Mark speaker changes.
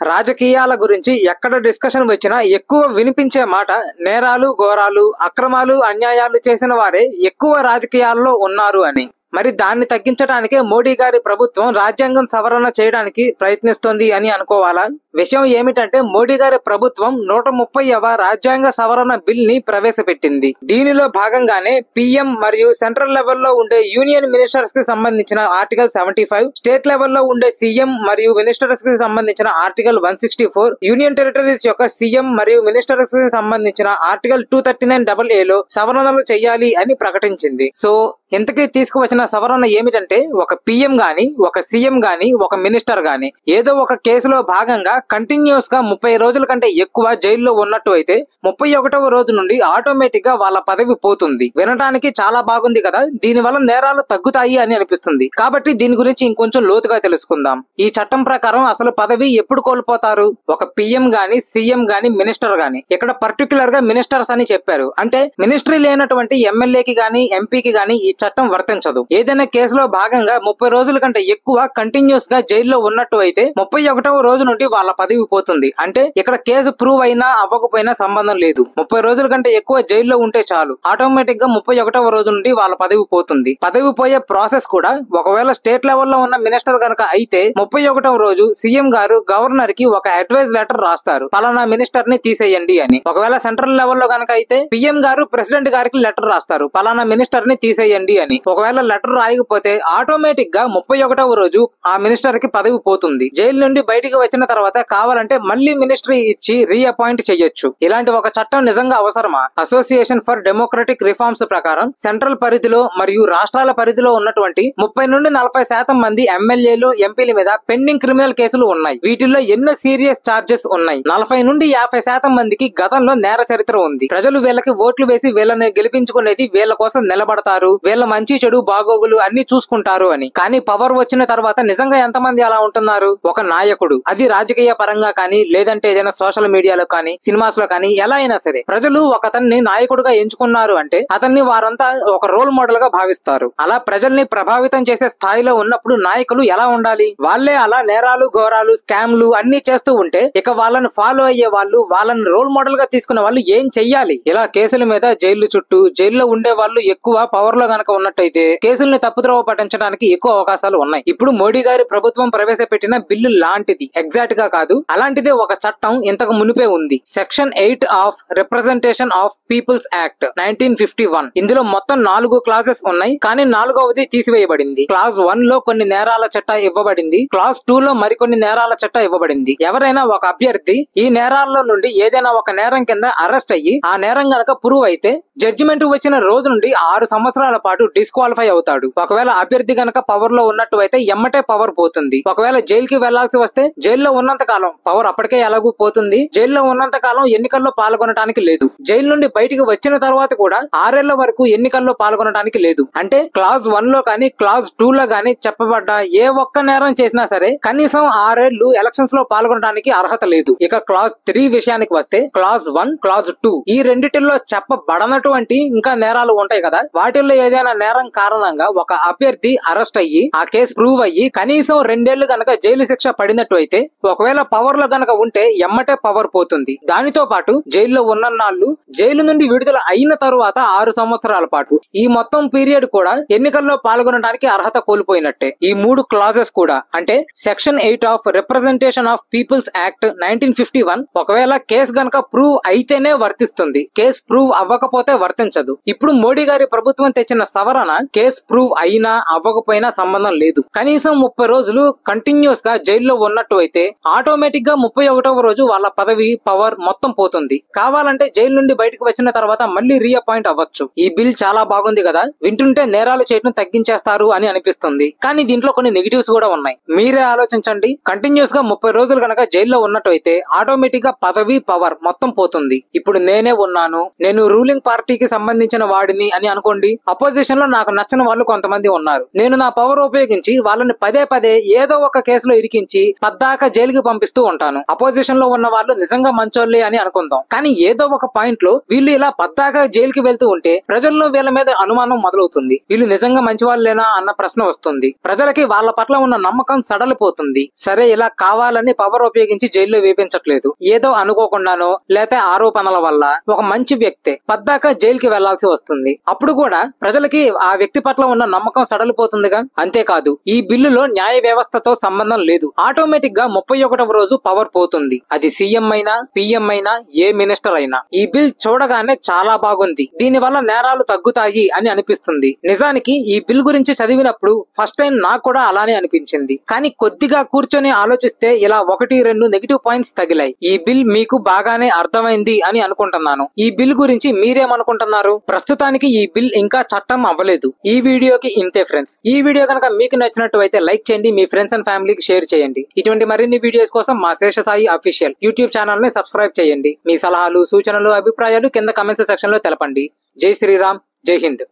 Speaker 1: రాజకీయాల గురించి ఎక్కడ డిస్కషన్ వచ్చినా ఎక్కువ వినిపించే మాట నేరాలు, ఘోరాలు, అక్రమాలు, అన్యాయాలు చేసిన వారే ఎక్కువ రాజకీయాల్లో ఉన్నారు అని. మరి దాన్ని తగ్గించడానికే మోడీ గారి ప్రభుత్వం రాజ్యాంగం సవరణ చేయడానికి ప్రయత్నిస్తోంది అని అనుకోవాలా? విషయం ఏమిటంటే మోడీ గారి ప్రభుత్వం 130వ రాజ్యాంగ సవరణ బిల్ ని ప్రవేశపెట్టింది. దీనిలో భాగంగానే పీఎం మరియు సెంట్రల్ లెవెల్లో ఉండే యూనియన్ మినిస్టర్స్ కి సంబంధించిన ఆర్టికల్ 75, స్టేట్ లెవెల్లో ఉండే సీఎం మరియు మినిస్టర్స్ కి సంబంధించిన ఆర్టికల్ 164, యూనియన్ టెరిటరీస్ యొక్క సీఎం మరియు మినిస్టర్స్ కి సంబంధించిన ఆర్టికల్ 239AA లో సవరణలు చేయాలి అని ప్రకటించింది. సో ఇంతకీ తీసుకువచ్చిన సవరణ ఏమిటంటే ఒక పీఎం గాని, ఒక సీఎం గాని, ఒక మినిస్టర్ గాని ఏదో ఒక కేసులో భాగంగా కంటిన్యూస్ గా 30 రోజుల కంటే ఎక్కువ జైల్లో ఉన్నట్టు అయితే 31వ రోజు నుండి ఆటోమేటిక్ గా వాళ్ళ పదవి పోతుంది. వినడానికి చాలా బాగుంది కదా, దీని వల్ల నేరాలు తగ్గుతాయి అని అనిపిస్తుంది. కాబట్టి దీని గురించి ఇంకొంచెం లోతుగా తెలుసుకుందాం. ఈ చట్టం ప్రకారం అసలు పదవి ఎప్పుడు కోల్పోతారు? ఒక పీఎం గాని, సీఎం గాని, మినిస్టర్ గాని. ఇక్కడ పర్టికులర్ గా మినిస్టర్స్ అని చెప్పారు. అంటే మినిస్ట్రీ లేనటువంటి ఎమ్మెల్యేకి గాని, ఎంపీకి గాని ఈ చట్టం వర్తించదు. ఏదైనా కేసులో భాగంగా 30 రోజుల కంటే ఎక్కువ కంటిన్యూస్ గా జైల్లో ఉన్నట్టు అయితే 31వ రోజు నుండి వాళ్ళ పదవి పోతుంది. అంటే ఇక్కడ కేసు ప్రూవ్ అయినా అవ్వకపోయినా సంబంధం లేదు. 30 రోజుల కంటే ఎక్కువ జైల్లో ఉంటే చాలు, ఆటోమేటిక్ గా 31వ రోజు నుండి వాళ్ళ పదవి పోతుంది. పదవి పోయే ప్రాసెస్ కూడా ఒకవేళ స్టేట్ లెవెల్లో ఉన్న మినిస్టర్ గనక అయితే 31వ రోజు సీఎం గారు గవర్నర్ కి ఒక అడ్వైజ్ లెటర్ రాస్తారు, పలానా మినిస్టర్ ని తీసేయండి అని. ఒకవేళ సెంట్రల్ లెవెల్లో గనక అయితే పీఎం గారు ప్రెసిడెంట్ గారికి లెటర్ రాస్తారు, పలానా మినిస్టర్ ని తీసేయండి అని. ఒకవేళ లెటర్ రాయకపోతే ఆటోమేటిక్ గా 31వ రోజు ఆ మినిస్టర్ కి పదవి పోతుంది. జైలు నుండి బయటికి వచ్చిన తర్వాత కావాలంటే మళ్ళీ మినిస్ట్రీ ఇచ్చి రీఅపాయింట్ చేయొచ్చు. ఇలాంటి ఒక చట్టం నిజంగా అవసరమా? అసోసియేషన్ ఫర్ డెమోక్రటిక్ రిఫార్మ్స్ ప్రకారం సెంట్రల్ పరిధిలో మరియు రాష్ట్రాల పరిధిలో ఉన్నటువంటి 30 నుండి 40% మంది ఎమ్మెల్యేలు, ఎంపీల మీద పెండింగ్ క్రిమినల్ కేసులు ఉన్నాయి. వీటిల్లో ఎన్నో సీరియస్ చార్జెస్ ఉన్నాయి. 40 నుండి 50% మందికి గతంలో నేర చరిత్ర ఉంది. ప్రజలు వీళ్ళకి ఓట్లు వేసి వీళ్ళని గెలిపించుకునేది వీళ్ళ కోసం నిలబడతారు, వీళ్ళ మంచి చెడు బాగోగులు అన్ని చూసుకుంటారు అని. కానీ పవర్ వచ్చిన తర్వాత నిజంగా ఎంతమంది అలా ఉంటున్నారు? ఒక నాయకుడు, అది రాజకీయ పరంగా కానీ లేదంటే ఏదైనా సోషల్ మీడియాలో కానీ సినిమాస్ లో కానీ ఎలా అయినా సరే ప్రజలు ఒక అతన్ని నాయకుడిగా ఎంచుకున్నారు అంటే అతన్ని వారంతా ఒక రోల్ మోడల్ గా భావిస్తారు. అలా ప్రజల్ని ప్రభావితం చేసే స్థాయిలో ఉన్నప్పుడు నాయకులు ఎలా ఉండాలి? వాళ్ళే అలా నేరాలు, ఘోరాలు, స్కామ్లు అన్ని చేస్తూ ఉంటే ఇక వాళ్ళని ఫాలో అయ్యే వాళ్ళు, వాళ్ళని రోల్ మోడల్ గా తీసుకున్న వాళ్ళు ఏం చెయ్యాలి? ఇలా కేసుల మీద జైలు చుట్టూ జైల్లో ఉండే వాళ్ళు ఎక్కువ పవర్ లో గనక ఉన్నట్టయితే కేసుల్ని తప్పుద్రోవ పట్టించడానికి ఎక్కువ అవకాశాలు ఉన్నాయి. ఇప్పుడు మోడీ గారి ప్రభుత్వం ప్రవేశపెట్టిన బిల్లు లాంటిది, ఎగ్జాక్ట్ గా కాదు, అలాంటిదే ఒక చట్టం ఇంతకు మునిపే ఉంది. Section 8 of representation of people's act 1951. ఇందులో మొత్తం 4 క్లాజెస్ ఉన్నాయి, కానీ 4వది తీసివేయబడింది. క్లాజ్ 1 లో కొన్ని నేరాల చట్ట ఇవ్వబడింది, క్లాజ్ 2 లో మరికొన్ని నేరాల చట్ట ఇవ్వబడింది. ఎవరైనా ఒక అభ్యర్థి ఈ నేరాల్లో నుండి ఏదైనా ఒక నేరం కింద అరెస్ట్ అయ్యి ఆ నేరం గనక ప్రూవ్ అయితే జడ్జిమెంట్ వచ్చిన రోజు నుండి 6 సంవత్సరాల పాటు డిస్క్వాలిఫై అవుతాడు. ఒకవేళ అభ్యర్థి గనక పవర్ లో ఉన్నట్టు అయితే ఎమ్మటే పవర్ పోతుంది. ఒకవేళ జైలుకి వెళ్లాల్సి వస్తే జైల్లో ఉన్నంత కాలం పవర్ అప్పటికే ఎలాగూ పోతుంది. జైల్లో ఉన్నంత కాలం ఎన్నికల్లో పాల్గొనడానికి లేదు. జైలు నుండి బయటికి వచ్చిన తర్వాత కూడా 6 ఏళ్ల వరకు ఎన్నికల్లో పాల్గొనడానికి లేదు. అంటే క్లాజ్ 1 లో కానీ క్లాజ్ 2 లో కానీ చెప్పబడ్డ ఏ ఒక్క నేరం చేసినా సరే కనీసం 6 ఏళ్లు ఎలక్షన్స్ లో పాల్గొనడానికి అర్హత లేదు. ఇక క్లాజ్ 3 విషయానికి వస్తే క్లాజ్ 1, క్లాజ్ 2 ఈ రెండిటిల్లో చెప్పబడనటువంటి ఇంకా నేరాలు ఉంటాయి కదా, వాటిల్లో ఏదైనా నేరం కారణంగా ఒక అభ్యర్థి అరెస్ట్ అయ్యి ఆ కేసు ప్రూవ్ అయ్యి కనీసం 2 ఏళ్లు గనక జైలు శిక్ష పడినట్టు అయితే ఒకవేళ పవర్ లో గనక ఉంటే ఎమ్మటే పవర్ పోతుంది. దానితో పాటు జైల్లో ఉన్నన్నాళ్ళు జైలు నుండి విడుదల అయిన తరువాత 6 సంవత్సరాల పాటు ఈ మొత్తం పీరియడ్ కూడా ఎన్నికల్లో పాల్గొనడానికి అర్హత కోల్పోయినట్టే. ఈ 3 క్లాజెస్ కూడా అంటే section 8 of representation of people's act 1951 ఒకవేళ కేసు గనక ప్రూవ్ అయితేనే వర్తిస్తుంది, కేసు ప్రూవ్ అవ్వకపోతే వర్తించదు. ఇప్పుడు మోడీ గారి ప్రభుత్వం తెచ్చిన సవరణ కేసు ప్రూవ్ అయినా అవ్వకపోయినా సంబంధం లేదు. కనీసం 30 రోజులు కంటిన్యూస్ గా జైల్లో ఉన్నట్టు అయితే ఆటోమేటిక్ గా 31వ రోజు వాళ్ళ పదవి పవర్ మొత్తం పోతుంది. కావాలంటే జైలు నుండి బయటకు వచ్చిన తర్వాత మళ్ళీ రీఅపాయింట్ అవ్వచ్చు. ఈ బిల్ చాలా బాగుంది కదా, వింటుంటే నేరాలు చేయడం తగ్గించేస్తారు అని అనిపిస్తుంది. కానీ దీంట్లో కొన్ని నెగిటివ్స్ కూడా ఉన్నాయి. మీరే ఆలోచించండి. కంటిన్యూస్ గా 30 రోజులు కనుక జైల్లో ఉన్నట్టు అయితే ఆటోమేటిక్ గా పదవి పవర్ మొత్తం పోతుంది. ఇప్పుడు నేనే ఉన్నాను, నేను రూలింగ్ పార్టీకి సంబంధించిన వాడిని అని అనుకోండి, అపోజిషన్ లో నాకు నచ్చిన వాళ్ళు కొంతమంది ఉన్నారు. నేను నా పవర్ ఉపయోగించి వాళ్ళని పదే పదే ఏదో ఒక కేసులో ఇరికించి పద్దాక జైలుకి పంపిస్తూ ఉంటాను. అపోజిషన్ లో ఉన్న వాళ్ళు నిజంగా మంచోళ్ళే అని అనుకుందాం. కానీ ఏదో ఒక పాయింట్ లో వీళ్ళు ఇలా పద్దాక జైలుకి వెళ్తూ ఉంటే ప్రజల్లో వీళ్ళ మీద అనుమానం మొదలవుతుంది. వీళ్ళు నిజంగా మంచి వాళ్ళేనా అన్న ప్రశ్న వస్తుంది. ప్రజలకి వాళ్ళ పట్ల ఉన్న నమ్మకం సడలిపోతుంది. సరే, ఇలా కావాలని పవర్ ఉపయోగించి జైల్లో వేపించట్లేదు. ఏదో అనుకోకుండానో లేతే ఆరోపణల వల్ల ఒక మంచి వ్యక్తే పద్దాక జైలుకి వెళ్లాల్సి వస్తుంది. అప్పుడు కూడా ప్రజలకి ఆ వ్యక్తి పట్ల ఉన్న నమ్మకం సడలిపోతుందిగా. అంతేకాదు, ఈ బిల్లులో న్యాయ వ్యవస్థతో సంబంధం లేదు. ఆటోమేటిక్ గా 31వ రోజు పవర్ పోతుంది. అది సీఎం అయినా పిఎం అయినా ఏ మినిస్టర్ అయినా. ఈ బిల్ చూడగానే చాలా బాగుంది. దీని వల్ల నేరాలు తగ్గుతాయి అని అనిపిస్తుంది. నిజానికి ఈ బిల్ గురించి చదివినప్పుడు ఫస్ట్ టైం నాకు కూడా అలానే అనిపించింది. కానీ కొద్దిగా కూర్చొని ఆలోచిస్తే ఇలా 1-2 నెగిటివ్ పాయింట్స్ తగిలాయి. ఈ బిల్ మీకు బాగానే అర్థమైంది అని అనుకుంటున్నాను. ఈ బిల్ గురించి మీరేమనుకుంటున్నారు? ప్రస్తుతానికి ఈ బిల్ ఇంకా చట్టం అవ్వలేదు. ఈ వీడియోకి ఇంతే ఫ్రెండ్స్. ఈ వీడియో కనుక మీకు నచ్చినట్టు అయితే లైక్ చేయండి, మీ ఫ్రెండ్స్ అండ్ ఫ్యామిలీకి షేర్ చేయండి. ఇటువంటి మరిన్ని వీడియోస్ కోసం మా శేషసాయి అఫీషియల్ యూట్యూబ్ ఛానల్ ని సబ్స్క్రైబ్ చేయండి. మీ సలహాలు, సూచనలు, అభిప్రాయాలు కింద కమెంట్స్ సెక్షన్ లో తెలపండి. జై శ్రీరామ్, జై హింద్.